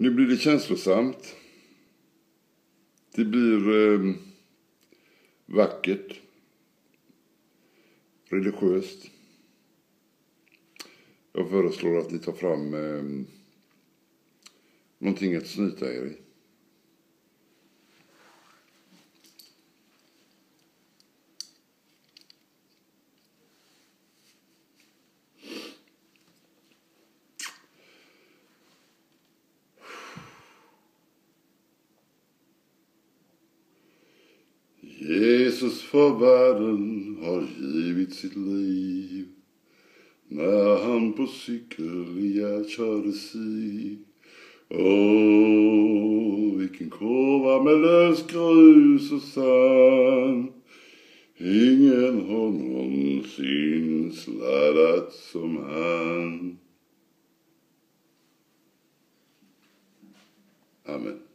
Nu blir det känslosamt. Det blir vackert. Religiöst. Jag föreslår att ni tar fram någonting att snyta er i. Jesus för världen har givit sitt liv när han på cykel körde sig. Åh, vilken kova med lös grus och sand. Ingen har någonsin sladdat som han. Amen.